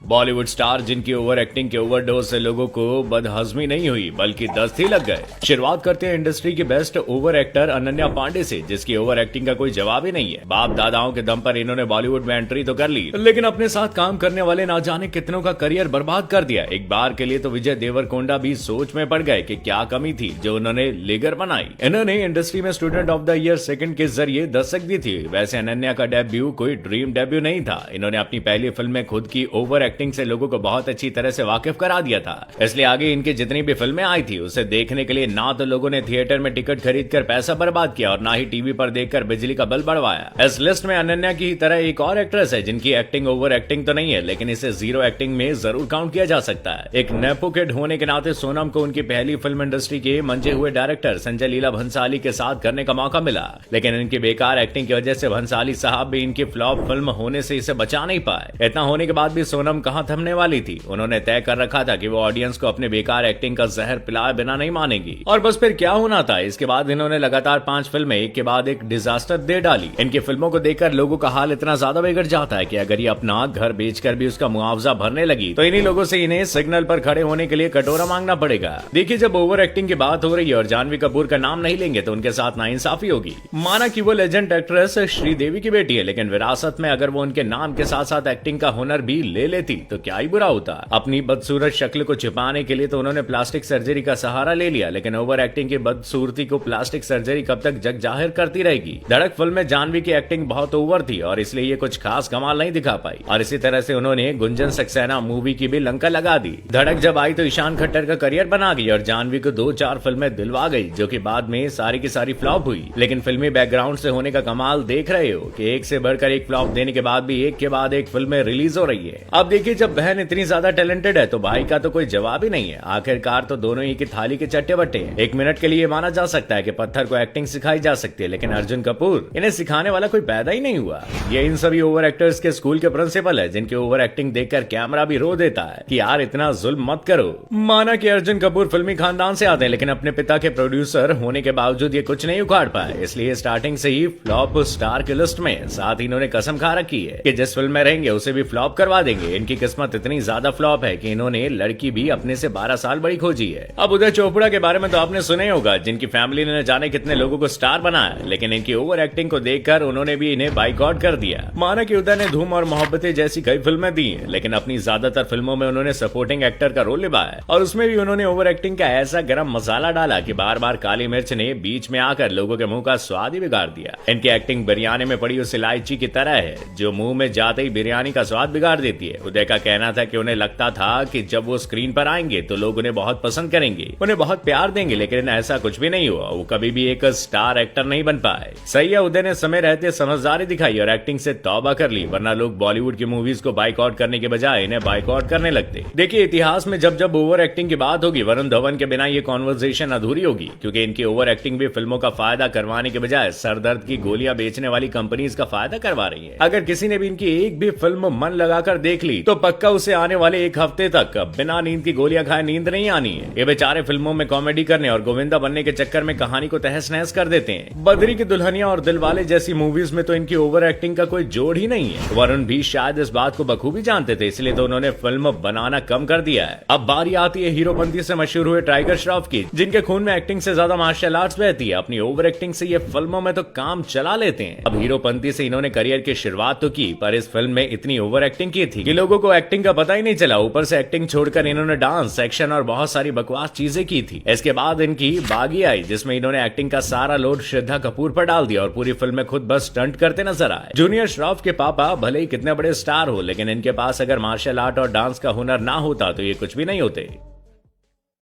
Bollywood star जिनकी over acting के overdose से लोगों को बदहजमी नहीं हुई बल्कि दस्त ही लग गए। शुरुआत करते हैं इंडस्ट्री की best over actor Ananya Pandey से, जिसकी ओवर एक्टिंग का कोई जवाब ही नहीं है। बाप दादाओं के दम पर इन्होंने बॉलीवुड में एंट्री तो कर ली, लेकिन अपने साथ काम करने वाले ना जाने कितनों का करियर बर्बाद कर दिया। एक बार के लिए तो विजय देवरकोंडा भी सोच में पड़ गए कि क्या कमी थी जो उन्होंने लेगर बनाई। इन्होंने इंडस्ट्री में student of the year second के जरिए दस्तक दी थी। वैसे अनन्या का डेब्यू कोई ड्रीम डेब्यू नहीं था। इन्होंने अपनी पहली फिल्म में खुद की ओवर एक्टिंग से लोगों को बहुत अच्छी तरह से वाकिफ करा दिया था। इसलिए आगे इनकी जितनी भी फिल्में आई थी उसे देखने के लिए ना तो लोगों ने थिएटर में टिकट खरीद कर पैसा बर्बाद किया और ना ही टीवी पर देखकर बिजली का बिल बढ़वाया। इस लिस्ट में अनन्या की तरह एक और एक्ट्रेस है जिनकी एक्टिंग ओवर एक्टिंग तो नहीं है, लेकिन इसे जीरो एक्टिंग में जरूर काउंट किया जा सकता है। एक नेपो किड होने के नाते सोनम को उनकी पहली फिल्म इंडस्ट्री के मंजे हुए डायरेक्टर संजय लीला भंसाली के साथ करने का मौका मिला, लेकिन इनकी बेकार एक्टिंग की वजह से भंसाली साहब भी इनकी फ्लॉप फिल्म होने से इसे बचा नहीं पाए। इतना होने के बाद भी सोनम कहां थमने वाली थी। उन्होंने तय कर रखा था कि वो ऑडियंस को अपने बेकार एक्टिंग का जहर पिलाए बिना नहीं मानेगी, और बस फिर क्या होना था। इसके बाद इन्होंने लगातार 5 फिल्में एक के बाद एक डिजास्टर दे डाली। इनकी फिल्मों को देखकर लोगों का हाल इतना ज्यादा बिगड़ जाता है कि अगर ये अपना घर बेचकर भी उसका मुआवजा भरने लगी तो इन्हीं लोगों से इन्हें सिग्नल पर खड़े होने के लिए कटोरा मांगना पड़ेगा। देखिए, जब ओवर एक्टिंग की बात हो रही है और जानवी कपूर का नाम नहीं लेंगे तो उनके साथ नाइंसाफी होगी। माना कि वो लेजेंड एक्ट्रेस श्रीदेवी की बेटी है, लेकिन विरासत में अगर वो उनके नाम के साथ साथ एक्टिंग का हुनर भी ले लेती तो क्या ही बुरा होता। अपनी बदसूरत शक्ल को छिपाने के लिए तो उन्होंने प्लास्टिक सर्जरी का सहारा ले लिया, लेकिन ओवर एक्टिंग की बदसूरती को प्लास्टिक सर्जरी कब तक जग जाहिर करती रहेगी। धड़क फिल्म में जानवी की एक्टिंग बहुत ओवर थी और इसलिए ये कुछ खास कमाल नहीं दिखा पाई, और इसी तरह से उन्होंने गुंजन सक्सेना मूवी की भी लंका लगा दी। धड़क जब आई तो ईशान खट्टर का करियर बना गई और जानवी को 2-4 फिल्में दिलवा गई, जो कि बाद में सारी की सारी फ्लॉप हुई। लेकिन फिल्मी बैकग्राउंड से होने का कमाल देख रहे हो कि एक से बढ़कर एक फ्लॉप देने के बाद भी एक के बाद एक फिल्में रिलीज हो रही है। अब देखिए, जब बहन इतनी ज्यादा टैलेंटेड है तो भाई का तो कोई जवाब ही नहीं है। आखिरकार तो दोनों ही की थाली के चट्टे बट्टे हैं। एक मिनट के लिए माना जा सकता है कि पत्थर को एक्टिंग सिखाई जा सकती है, लेकिन अर्जुन कपूर इन्हें सिखाने वाला कोई पैदा ही नहीं हुआ। ये इन सभी ओवर एक्टर्स के स्कूल के प्रिंसिपल है, जिनके ओवर एक्टिंग देखकर कैमरा भी रो देता है कि यार इतना जुल्म मत करो। माना कि अर्जुन कपूर फिल्मी खानदान से आते हैं, लेकिन अपने पिता के प्रोड्यूसर होने के बावजूद ये कुछ नहीं उखाड़ पाए, इसलिए स्टार्टिंग से ही फ्लॉप स्टार की लिस्ट में। साथ ही इन्होंने कसम खा रखी है कि जिस फिल्म में रहेंगे उसे भी फ्लॉप करवा देंगे। इनकी किस्मत इतनी ज्यादा फ्लॉप है कि इन्होंने लड़की भी अपने से 12 साल बड़ी खोजी है। अब उदय चोपड़ा के बारे में तो आपने सुना ही होगा, जिनकी फैमिली ने न जाने कितने लोगों को स्टार बनाया, लेकिन इनकी ओवर एक्टिंग को देखकर उन्होंने भी इन्हें बाइकआउट कर दिया। माना कि उदय ने धूम और मोहब्बतें जैसी कई फिल्में दी, लेकिन अपनी ज्यादातर फिल्मों में उन्होंने सपोर्टिंग एक्टर का रोल निभाया, और उसमें भी उन्होंने ओवर एक्टिंग का ऐसा गरम मसाला डाला कि बार बार काली मिर्च ने बीच में आकर लोगों के मुंह का स्वाद ही बिगाड़ दिया। इनकी एक्टिंग बिरयानी में पड़ी उस इलायची की तरह है जो मुंह में जाते ही बिरयानी का स्वाद बिगाड़ देती है। उदय का कहना था कि उन्हें लगता था कि जब वो स्क्रीन पर आएंगे तो लोग उन्हें बहुत पसंद करेंगे, उन्हें बहुत प्यार देंगे, लेकिन ऐसा कुछ भी नहीं हुआ। वो कभी भी एक स्टार एक्टर नहीं बन पाए। सही है, उदय ने समय रहते समझदारी दिखाई और एक्टिंग से तौबा कर ली, वरना लोग बॉलीवुड की मूवीज को बाइकआउट करने के बजाय इन्हें बाइकआउट करने लगते। देखिए, इतिहास में जब जब ओवर एक्टिंग की बात होगी, वरुण धवन के बिना ये कॉन्वर्सेशन अधूरी होगी, क्योंकि इनकी ओवर एक्टिंग भी फिल्मों का फायदा करवाने के बजाय सरदर्द की गोलियां बेचने वाली कंपनीज का फायदा करवा रही है। अगर किसी ने भी इनकी एक भी फिल्म मन लगाकर देख ली तो पक्का उसे आने वाले एक हफ्ते तक बिना नींद की गोलियां खाए नींद नहीं आनी है। ये बेचारे फिल्मों में कॉमेडी करने और गोविंदा बनने के चक्कर में कहानी को तहस नहस कर देते हैं। बद्री की दुल्हनिया और दिलवाले जैसी मूवीज में तो इनकी ओवर एक्टिंग का कोई जोड़ ही नहीं है। वरुण भी शायद इस बात को बखूबी जानते थे, इसलिए तो उन्होंने फिल्म बनाना कम कर दिया है। अब बारी आती है हीरोपंती से मशहूर हुए टाइगर श्रॉफ की, जिनके खून में एक्टिंग से ज्यादा मार्शल आर्ट्स बहती है। अपनी ओवर एक्टिंग से ये फिल्मों में तो काम चला लेते हैं। अब हीरोपंती से इन्होंने करियर की शुरुआत तो की, पर इस फिल्म में इतनी ओवर एक्टिंग की थी कि लोगों को एक्टिंग का पता ही नहीं चला। ऊपर से एक्टिंग छोड़कर इन्होंने डांस, एक्शन और बहुत सारी बकवास चीजें की थी। इसके बाद इनकी बागी आई, जिसमें इन्होंने एक्टिंग का सारा लोड श्रद्धा कपूर पर डाल दिया और पूरी फिल्म में खुद बस स्टंट करते नजर आए। जूनियर श्रॉफ के पापा भले ही कितने बड़े स्टार हो, लेकिन इनके पास अगर मार्शल आर्ट और डांस का हुनर ना होता तो ये कुछ भी नहीं होते।